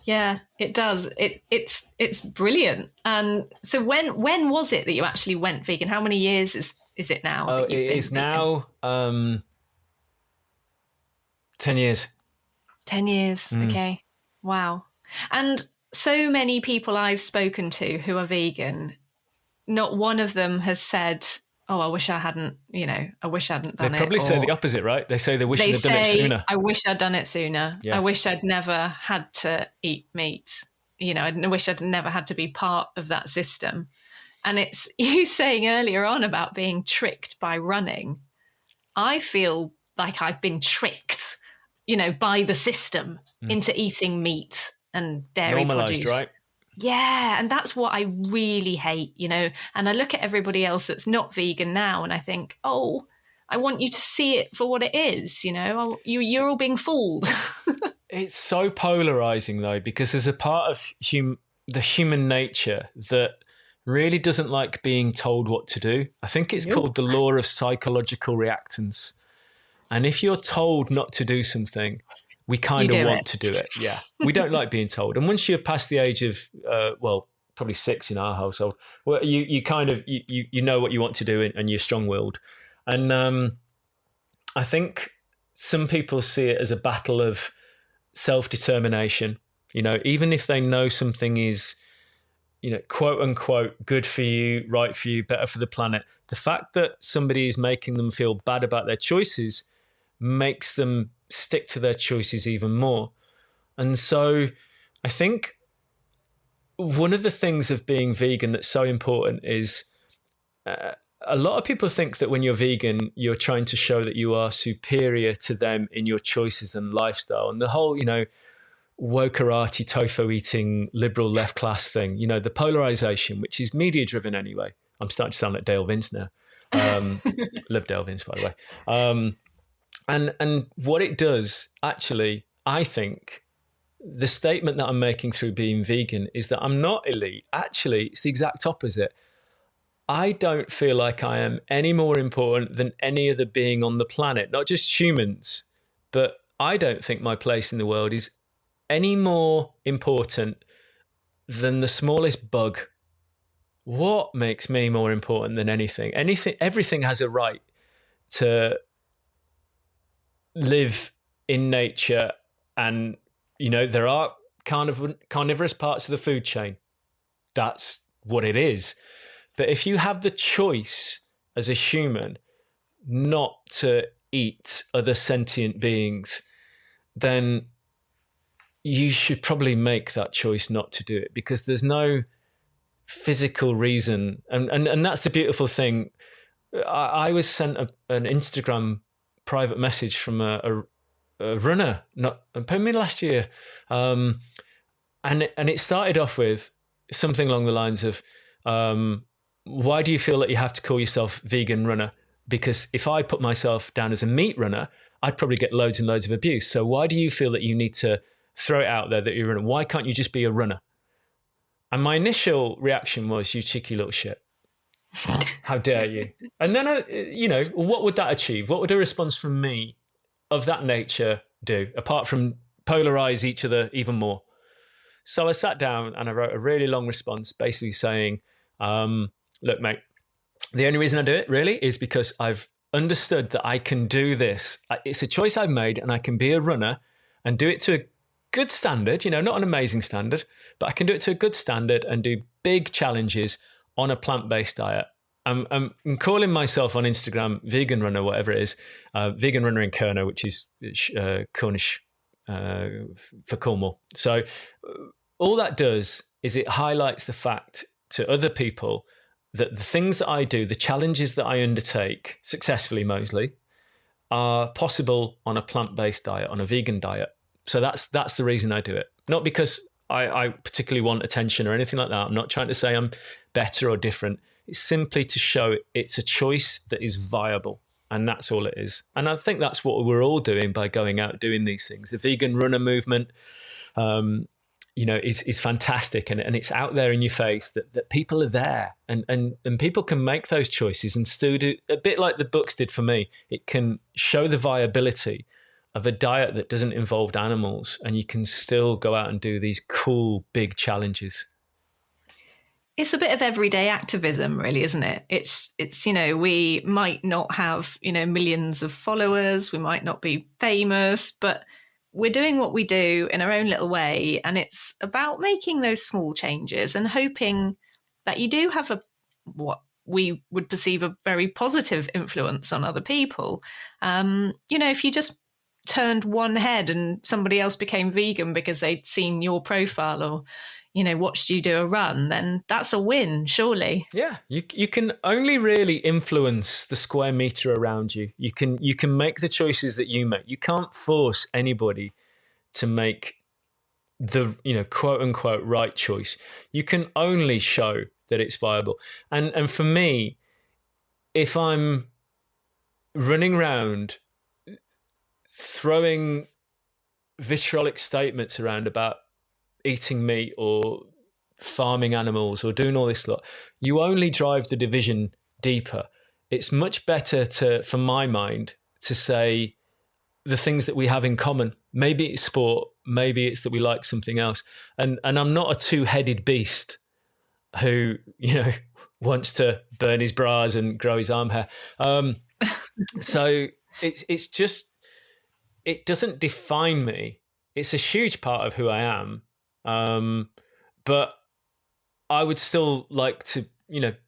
Yeah, it does. It's brilliant. And so when was it that you actually went vegan? How many years is it now Oh, that you've it been is vegan? now 10 years. 10 years. Mm. Okay. Wow. And so many people I've spoken to who are vegan, not one of them has said, oh, I wish I hadn't They done it. probably say the Or opposite, right? They say they wish they they'd done it say, sooner. I wish I'd done it sooner. I Yeah. wish I'd never had to eat meat. I wish I'd never had to be part of that system. And it's you saying earlier on about being tricked by running. I feel like I've been tricked, by the system into eating meat and dairy Normalized, produce. right? Yeah, and that's what I really hate, And I look at everybody else that's not vegan now and I think, oh, I want you to see it for what it is, You're all being fooled. It's so polarizing though, because there's a part of the human nature that really doesn't like being told what to do. I think it's Nope. called the law of psychological reactance. And if you're told not to do something, we kind of do want it. to do it. Yeah. We don't like being told. And once you're past the age of, probably 6 in our household, well, you kind of, you know what you want to do and you're strong willed. And I think some people see it as a battle of self-determination. Even if they know something is, quote unquote, good for you, right for you, better for the planet, the fact that somebody is making them feel bad about their choices makes them stick to their choices even more. And so I think one of the things of being vegan that's so important is a lot of people think that when you're vegan, you're trying to show that you are superior to them in your choices and lifestyle. And the whole, wokerati, tofu eating, liberal left class thing, the polarization, which is media driven anyway. I'm starting to sound like Dale Vince now. Love Dale Vince, by the way. And what it does, actually, I think the statement that I'm making through being vegan is that I'm not elite. Actually, it's the exact opposite. I don't feel like I am any more important than any other being on the planet, not just humans, but I don't think my place in the world is any more important than the smallest bug. What makes me more important than anything? Everything has a right to live in nature, and there are carnivorous parts of the food chain. That's what it is. But if you have the choice as a human not to eat other sentient beings, then you should probably make that choice not to do it, because there's no physical reason. And that's the beautiful thing. I was sent an Instagram private message from a runner, not maybe last year, and it started off with something along the lines of, why do you feel that you have to call yourself vegan runner? Because if I put myself down as a meat runner, I'd probably get loads and loads of abuse. So why do you feel that you need to throw it out there that you're a runner? Why can't you just be a runner? And my initial reaction was, you cheeky little shit. How dare you? And then, what would that achieve? What would a response from me of that nature do, apart from polarize each other even more? So I sat down and I wrote a really long response basically saying, look, mate, the only reason I do it really is because I've understood that I can do this. It's a choice I've made, and I can be a runner and do it to a good standard, not an amazing standard, but I can do it to a good standard and do big challenges on a plant-based diet. I'm calling myself on Instagram vegan runner, whatever it is, vegan runner in Kerno, which is Cornish for Cornwall. So all that does is it highlights the fact to other people that the things that I do, the challenges that I undertake, successfully mostly, are possible on a plant-based diet, on a vegan diet. So that's the reason I do it. Not because I particularly want attention or anything like that. I'm not trying to say I'm better or different. It's simply to show it's a choice that is viable. And that's all it is. And I think that's what we're all doing by going out doing these things. The vegan runner movement, is fantastic, and it's out there in your face that people are there, and people can make those choices and still do, a bit like the books did for me. It can show the viability of a diet that doesn't involve animals, and you can still go out and do these cool big challenges. It's a bit of everyday activism, really, isn't it? It's we might not have, millions of followers, we might not be famous, but we're doing what we do in our own little way. And it's about making those small changes and hoping that you do have what we would perceive a very positive influence on other people. If you just turned one head and somebody else became vegan because they'd seen your profile or watched you do a run, then that's a win, surely. Yeah, you can only really influence the square meter around you. You can make the choices that you make. You can't force anybody to make the quote unquote right choice. You can only show that it's viable. And for me, if I'm running around throwing vitriolic statements around about eating meat or farming animals or doing all this lot, you only drive the division deeper. It's much better for my mind, to say the things that we have in common. Maybe it's sport, maybe it's that we like something else. And I'm not a two-headed beast who, wants to burn his bras and grow his arm hair. So it's just, it doesn't define me. It's a huge part of who I am. But I would still like to,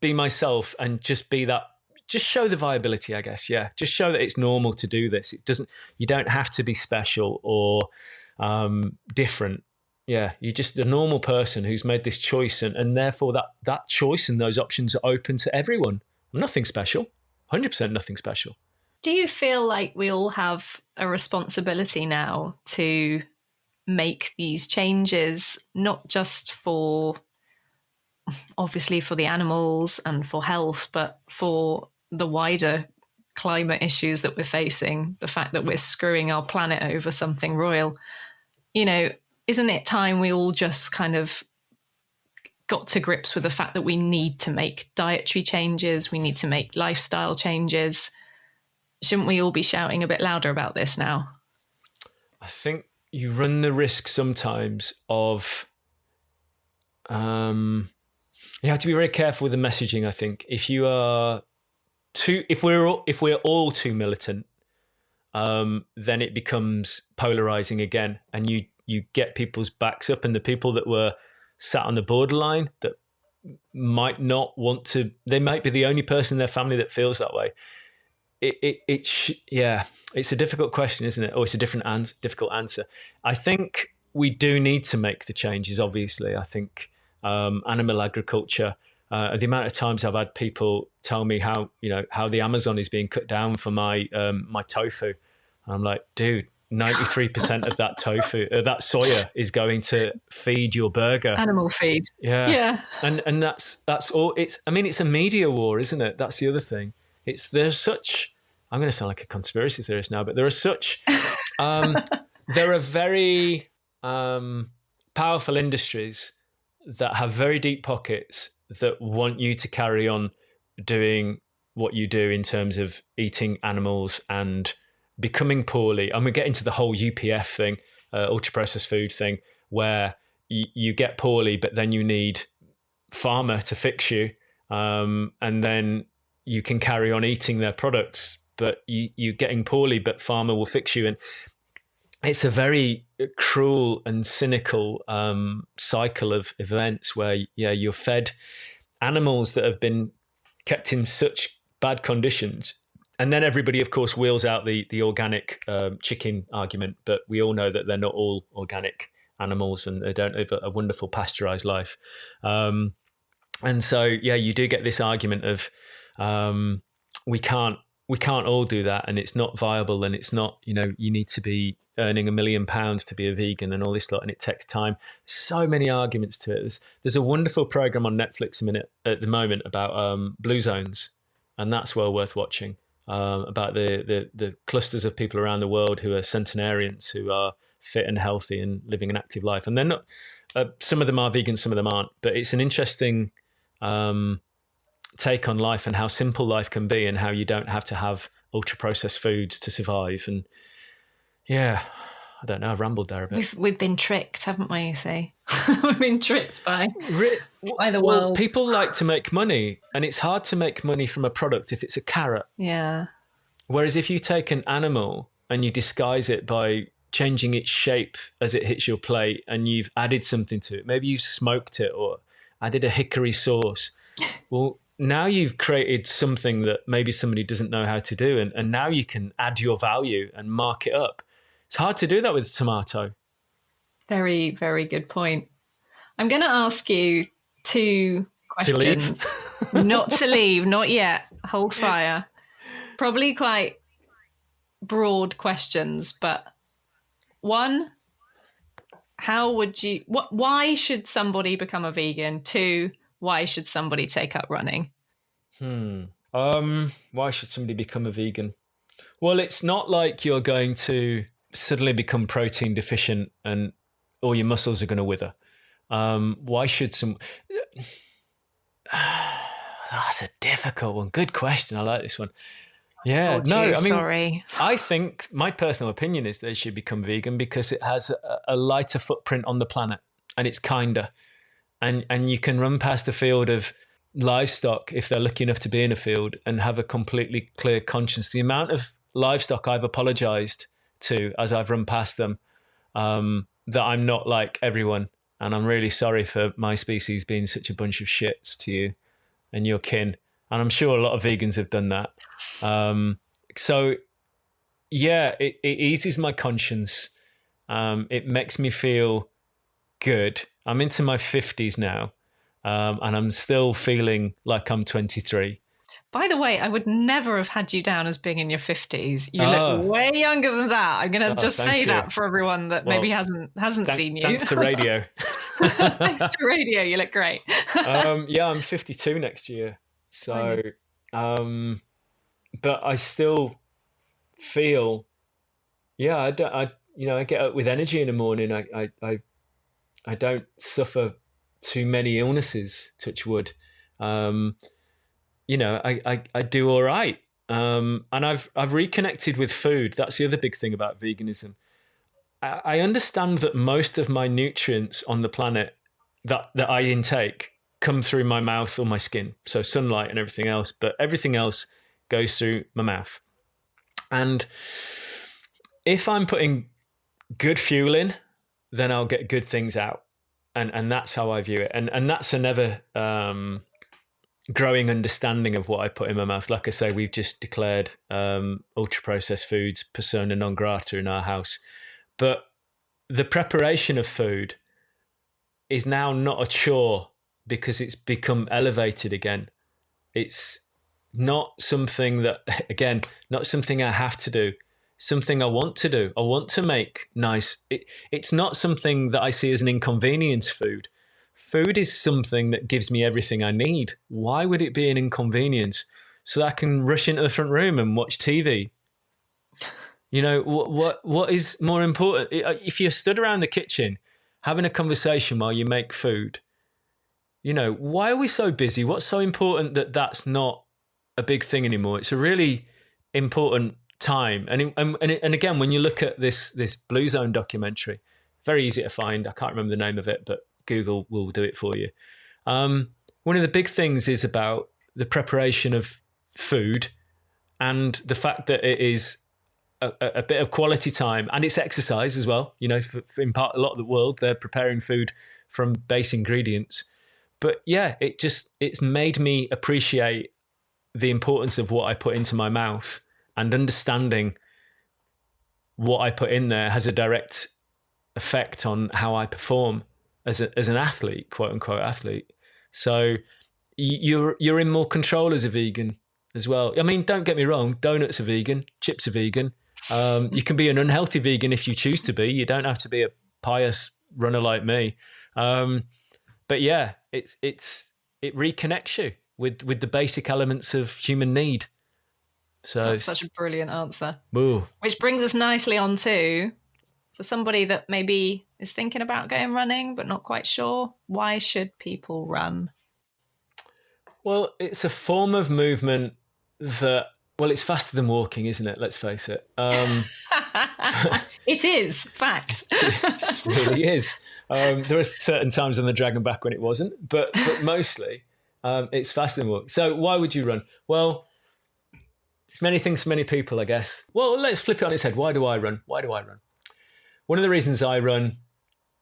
be myself and just be that, just show the viability, I guess. Yeah. Just show that it's normal to do this. You don't have to be special or, different. Yeah. You're just a normal person who's made this choice, and therefore that choice and those options are open to everyone. Nothing special, 100% nothing special. Do you feel like we all have a responsibility now to make these changes, not just obviously for the animals and for health, but for the wider climate issues that we're facing, the fact that we're screwing our planet over something royal? Isn't it time we all just kind of got to grips with the fact that we need to make dietary changes, we need to make lifestyle changes? Shouldn't we all be shouting a bit louder about this now? I think you run the risk sometimes of, you have to be very careful with the messaging. I think if we're all too militant, then it becomes polarizing again, and you get people's backs up, and the people that were sat on the borderline that might not want to, they might be the only person in their family that feels that way. It's a difficult question, isn't it? Or it's a difficult answer. I think we do need to make the changes, obviously. I think animal agriculture, the amount of times I've had people tell me how the Amazon is being cut down for my tofu. I'm like, dude, 93% of that tofu, that soya is going to feed your burger. Animal feed. Yeah. And that's all. It's a media war, isn't it? That's the other thing. I'm going to sound like a conspiracy theorist now, but there are very powerful industries that have very deep pockets that want you to carry on doing what you do in terms of eating animals and becoming poorly. And we get into the whole UPF thing, ultra processed food thing, where you get poorly, but then you need pharma to fix you. And then you can carry on eating their products, but you're getting poorly, but pharma will fix you. And it's a very cruel and cynical cycle of events where, you're fed animals that have been kept in such bad conditions. And then everybody, of course, wheels out the organic chicken argument, but we all know that they're not all organic animals and they don't live a wonderful pasteurized life. And so, you do get this argument of we can't all do that, and it's not viable, and it's not, you need to be earning £1 million to be a vegan and all this lot, and it takes time. So many arguments to it. There's a wonderful program on Netflix at the moment about blue zones, and that's well worth watching. About the clusters of people around the world who are centenarians, who are fit and healthy and living an active life. And they're not, some of them are vegan, some of them aren't, but it's an interesting take on life and how simple life can be and how you don't have to have ultra processed foods to survive. And I don't know. I've rambled there a bit. We've been tricked, haven't we? You see, we've been tricked by the world. People like to make money, and it's hard to make money from a product if it's a carrot. Yeah. Whereas if you take an animal and you disguise it by changing its shape as it hits your plate, and you've added something to it, maybe you've smoked it or added a hickory sauce. Well, now you've created something that maybe somebody doesn't know how to do, and now you can add your value and mark it up. It's hard to do that with tomato. Very, very good point. I'm going to ask you 2 questions. Not to leave, not yet. Hold fire. Probably quite broad questions, but 1, why should somebody become a vegan? 2, why should somebody take up running? Why should somebody become a vegan? Well, it's not like you're going to suddenly become protein deficient and all your muscles are going to wither. Why should that's a difficult one. Good question. I like this one. Yeah, sorry. I think my personal opinion is they should become vegan because it has a lighter footprint on the planet and it's kinder. And you can run past a field of livestock if they're lucky enough to be in a field and have a completely clear conscience. The amount of livestock I've apologized to as I've run past them, that I'm not like everyone. And I'm really sorry for my species being such a bunch of shits to you and your kin. And I'm sure a lot of vegans have done that. So yeah, it eases my conscience. It makes me feel good. I'm into my 50s now, and I'm still feeling like I'm 23. By the way, I would never have had you down as being in your 50s. You look way younger than that. I'm going to just say that for everyone that maybe hasn't seen you. Thanks to radio. Thanks to radio, you look great. Yeah, I'm 52 next year. So, but I still feel, I get up with energy in the morning. I don't suffer too many illnesses, touch wood. I do all right. And I've reconnected with food. That's the other big thing about veganism. I understand that most of my nutrients on the planet that I intake come through my mouth or my skin. So sunlight and everything else, but everything else goes through my mouth. And if I'm putting good fuel in, then I'll get good things out. And that's how I view it. And that's another growing understanding of what I put in my mouth. Like I say, we've just declared ultra processed foods persona non grata in our house. But the preparation of food is now not a chore because it's become elevated again. It's not something that, again, not something I have to do, something I want to do. I want to make nice. It's not something that I see as an inconvenience food. Food is something that gives me everything I need. Why would it be an inconvenience? So that I can rush into the front room and watch TV. You know, what is more important? If you're stood around the kitchen having a conversation while you make food, you know, why are we so busy? What's so important that that's not a big thing anymore? It's a really important time. And again, when you look at this Blue Zone documentary, very easy to find. I can't remember the name of it, but Google will do it for you. One of the big things is about the preparation of food and the fact that it is a bit of quality time, and it's exercise as well. You know, for in part, a lot of the world, they're preparing food from base ingredients. But yeah, it's made me appreciate the importance of what I put into my mouth, and understanding what I put in there has a direct effect on how I perform as an athlete, quote unquote athlete. So you're in more control as a vegan as well. I mean, don't get me wrong, donuts are vegan, chips are vegan. You can be an unhealthy vegan if you choose to be. You don't have to be a pious runner like me. But yeah, it reconnects you with the basic elements of human need. So that's such a brilliant answer. Ooh. Which brings us nicely on to, for somebody that maybe is thinking about going running but not quite sure, why should people run? Well, it's a form of movement that, well, it's faster than walking, isn't it? Let's face it. It is fact. It really is. There are certain times on the Dragon back when it wasn't, but mostly it's faster than walk. So why would you run? Well, it's many things for many people, I guess. Well, let's flip it on its head. Why do I run? Why do I run? One of the reasons I run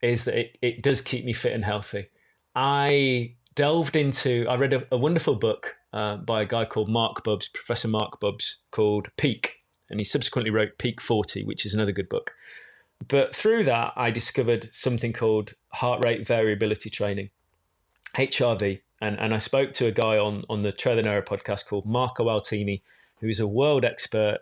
is that it does keep me fit and healthy. I read a wonderful book by a guy called Professor Mark Bubbs, called Peak. And he subsequently wrote Peak 40, which is another good book. But through that, I discovered something called heart rate variability training, HRV. And I spoke to a guy on the Trail and Error podcast called Marco Altini, who is a world expert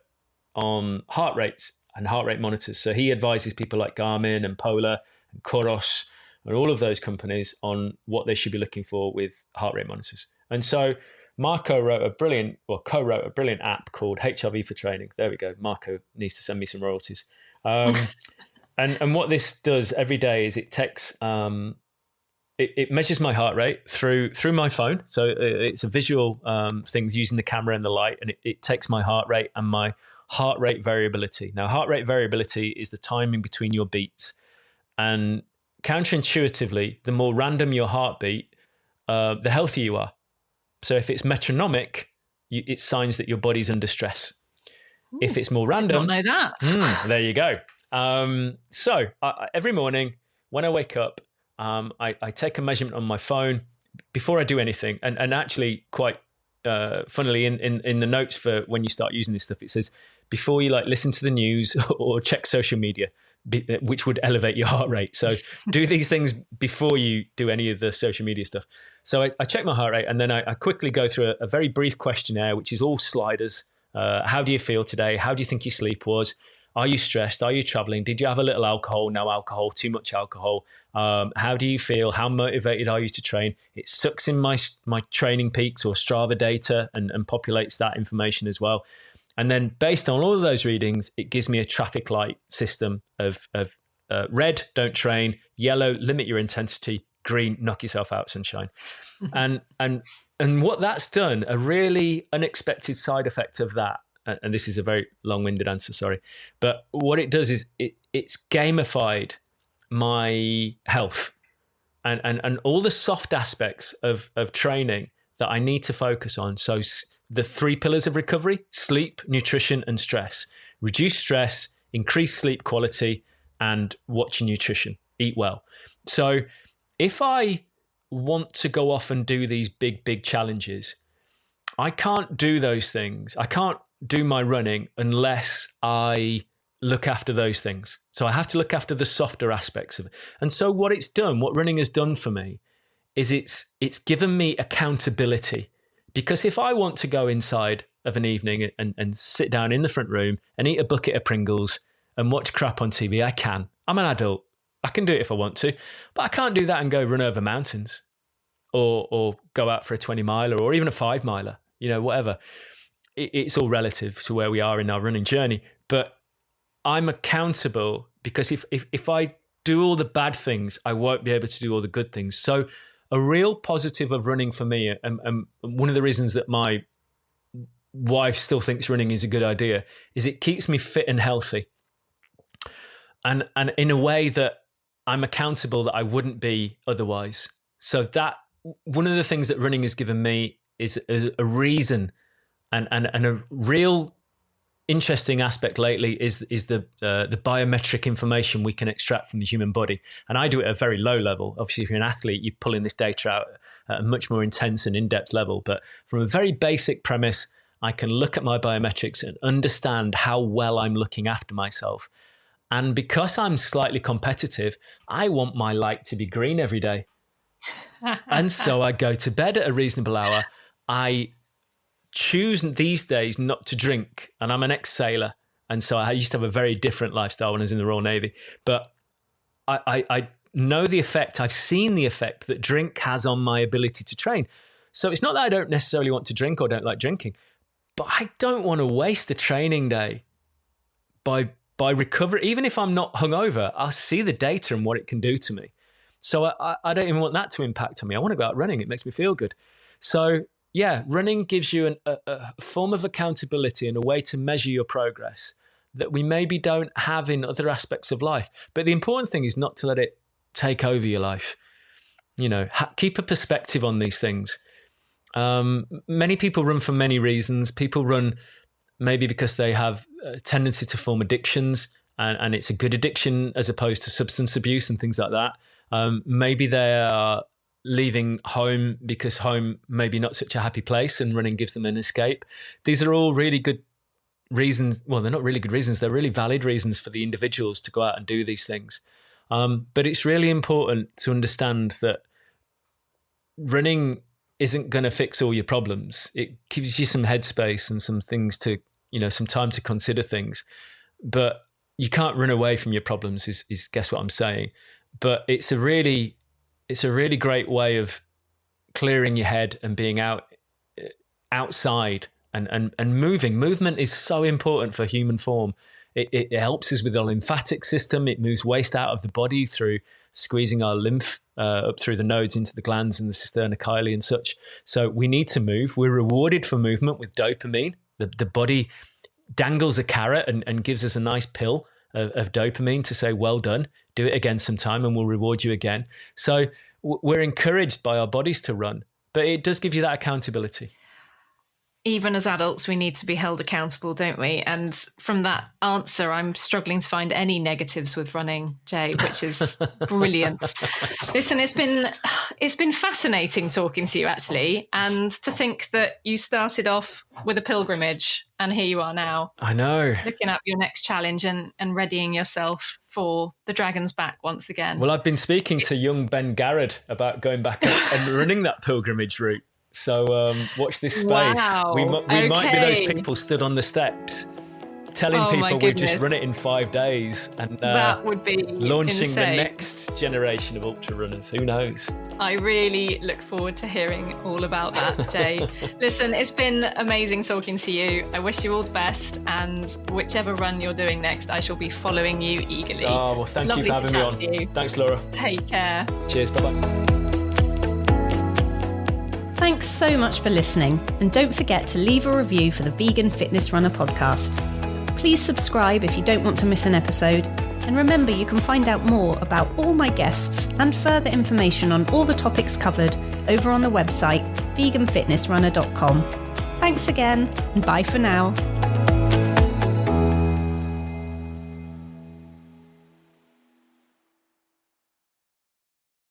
on heart rates and heart rate monitors. So he advises people like Garmin and Polar and Cornish and all of those companies on what they should be looking for with heart rate monitors. And so Marco co-wrote a brilliant app called HRV for Training. There we go. Marco needs to send me some royalties. And what this does every day is it takes it measures my heart rate through my phone. So it's a visual thing using the camera and the light, and it takes my heart rate and my heart rate variability. Now, heart rate variability is the timing between your beats, and counterintuitively, the more random your heartbeat, the healthier you are. So if it's metronomic, it's signs that your body's under stress. Ooh, if it's more random, I did not know that. There you go. So every morning when I wake up, I take a measurement on my phone before I do anything. And actually, quite funnily, in the notes for when you start using this stuff, it says before you listen to the news or check social media, which would elevate your heart rate. So do these things before you do any of the social media stuff. So I check my heart rate, and then I quickly go through a very brief questionnaire, which is all sliders. How do you feel today? How do you think your sleep was? Are you stressed? Are you traveling? Did you have a little alcohol? No alcohol? Too much alcohol? How do you feel? How motivated are you to train? It sucks in my training peaks or Strava data and populates that information as well. And then based on all of those readings, it gives me a traffic light system of red, don't train; yellow, limit your intensity; green, knock yourself out, sunshine. And what that's done, a really unexpected side effect of that, and this is a very long-winded answer, sorry, but what it does is it's gamified my health and all the soft aspects of training that I need to focus on. So the 3 pillars of recovery: sleep, nutrition, and stress. Reduce stress, increase sleep quality, and watch your nutrition. Eat well. So if I want to go off and do these big challenges, I can't do those things. I can't do my running unless I look after those things. So I have to look after the softer aspects of it. And so what running has done for me is it's given me accountability. Because if I want to go inside of an evening and sit down in the front room and eat a bucket of Pringles and watch crap on TV, I can. I'm an adult. I can do it if I want to. But I can't do that and go run over mountains or go out for a 20 miler or even a 5 miler, whatever. It's all relative to where we are in our running journey. But I'm accountable because if I do all the bad things, I won't be able to do all the good things. So a real positive of running for me, and one of the reasons that my wife still thinks running is a good idea, is it keeps me fit and healthy. And in a way that I'm accountable that I wouldn't be otherwise. So that one of the things that running has given me is a reason and a real interesting aspect lately is the biometric information we can extract from the human body. And I do it at a very low level. Obviously, if you're an athlete, you're pulling this data out at a much more intense and in-depth level. But from a very basic premise, I can look at my biometrics and understand how well I'm looking after myself. And because I'm slightly competitive, I want my light to be green every day. And so I go to bed at a reasonable hour. I choose these days not to drink, and I'm an ex-sailor, and so I used to have a very different lifestyle when I was in the Royal Navy, but I know the effect, I've seen the effect that drink has on my ability to train. So it's not that I don't necessarily want to drink or don't like drinking, but I don't want to waste a training day by recovery. Even if I'm not hungover, I'll see the data and what it can do to me. So I don't even want that to impact on me. I want to go out running. It makes me feel good. So yeah, running gives you a form of accountability and a way to measure your progress that we maybe don't have in other aspects of life. But the important thing is not to let it take over your life. You know, keep a perspective on these things. Many people run for many reasons. People run maybe because they have a tendency to form addictions, and it's a good addiction as opposed to substance abuse and things like that. Maybe they are leaving home because home may be not such a happy place and running gives them an escape. These are all really good reasons. Well, they're not really good reasons. They're really valid reasons for the individuals to go out and do these things. But it's really important to understand that running isn't going to fix all your problems. It gives you some headspace and some things to, you know, some time to consider things. But you can't run away from your problems is guess what I'm saying. But it's a really great way of clearing your head and being outside and moving. Movement is so important for human form. It helps us with the lymphatic system. It moves waste out of the body through squeezing our lymph up through the nodes into the glands and the cisterna chyli and such. So we need to move. We're rewarded for movement with dopamine. The body dangles a carrot and gives us a nice pill of dopamine to say, well done, do it again sometime and we'll reward you again. So we're encouraged by our bodies to run, but it does give you that accountability. Even as adults, we need to be held accountable, don't we? And from that answer, I'm struggling to find any negatives with running, Jay, which is brilliant. Listen, it's been fascinating talking to you, actually, and to think that you started off with a pilgrimage and here you are now. I know. Looking up your next challenge and readying yourself for the Dragon's Back once again. Well, I've been speaking to young Ben Garrett about going back and running that pilgrimage route. So watch this space. Wow. We might be those people stood on the steps telling people we just run it in 5 days, and that would be launching insane. The next generation of ultra runners. Who knows? I really look forward to hearing all about that, Jay. Listen, it's been amazing talking to you. I wish you all the best, and whichever run you're doing next, I shall be following you eagerly. Oh, well, thank you for having me on. You. Thanks, Laura. Take care. Cheers. Bye-bye. Thanks so much for listening, and don't forget to leave a review for the Vegan Fitness Runner podcast. Please subscribe if you don't want to miss an episode, and remember you can find out more about all my guests and further information on all the topics covered over on the website veganfitnessrunner.com. Thanks again, and bye for now.